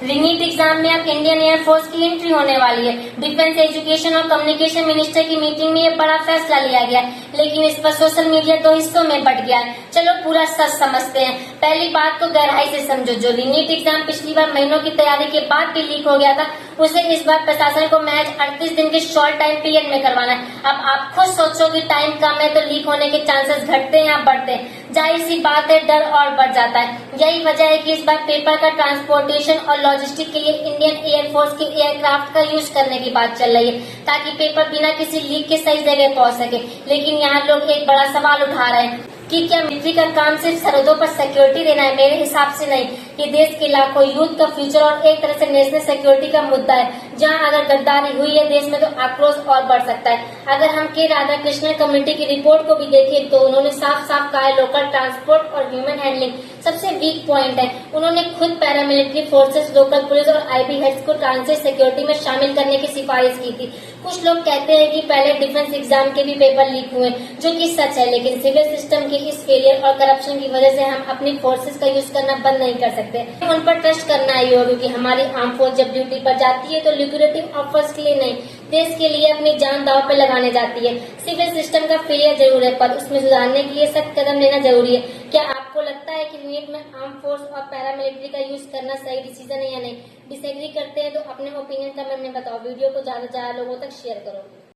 NEET exam में अब Indian air force की एंट्री होने वाली है। डिफेंस, एजुकेशन और कम्युनिकेशन मिनिस्टर की मीटिंग में ये बड़ा फैसला लिया गया, लेकिन इस पर सोशल मीडिया दो हिस्सों में बंट गया है। चलो पूरा सच समझते हैं। पहली बात को गहराई से समझो। जो नीट एग्जाम पिछली बार महीनों की तैयारी के बाद भी लीक हो गया था, उसे इस बार प्रशासन को महज 38 दिन के शॉर्ट टाइम पीरियड में करवाना है। अब आप खुद सोचो कि टाइम कम है तो लीक होने के चांसेस घटते हैं या बढ़ते हैं? जाहिर सी बात है, डर और बढ़ जाता है। यही वजह है कि इस बार पेपर का ट्रांसपोर्टेशन और लॉजिस्टिक के लिए इंडियन एयरफोर्स के एयरक्राफ्ट का यूज करने की बात चल रही है, ताकि पेपर बिना किसी लीक के सही जगह पहुंच सके। लेकिन यहाँ लोग एक बड़ा सवाल उठा रहे हैं कि क्या मिलिट्री का काम सिर्फ सरहदों पर सिक्योरिटी देना है? मेरे हिसाब से नहीं। ये देश के लाखों यूथ का फ्यूचर और एक तरह से नेशनल सिक्योरिटी का मुद्दा है, जहां अगर गद्दारी हुई है देश में तो आक्रोश और बढ़ सकता है। अगर हम के राधाकृष्णन कमेटी की रिपोर्ट को भी देखें तो उन्होंने साफ साफ कहा है लोकल ट्रांसपोर्ट और ह्यूमन हैंडलिंग सबसे वीक पॉइंट है। उन्होंने खुद पैरामिलिट्री फोर्सेस, लोकल पुलिस और आईबी हेड्स को ट्रांजिट सिक्योरिटी में शामिल करने की सिफारिश की थी। कुछ लोग कहते हैं कि पहले डिफेंस एग्जाम के भी पेपर लीक हुए, जो कि सच है, लेकिन सिविल सिस्टम के इस फेलियर और करप्शन की वजह से हम अपनी फोर्सेस का यूज करना बंद नहीं कर सकते। उन पर ट्रस्ट करना ही होगा, क्योंकि हमारी आर्म फोर्स जब ड्यूटी पर जाती है तो लिक्विडेटिव ऑफर्स के लिए नहीं, देश के लिए अपनी जान दांव पर लगाने जाती है। सिविल सिस्टम का फेलियर जरूर है, पर उसमें सुधारने के लिए सख्त कदम लेना जरूरी है। क्या आपको लगता है कि नीट में आर्म फोर्स और पैरामिलिट्री का यूज करना सही डिसीजन है या नहीं? डिसएग्री करते हैं तो अपने ओपिनियन कमेंट में बताओ। वीडियो को ज्यादा से ज्यादा लोगों तक शेयर करो।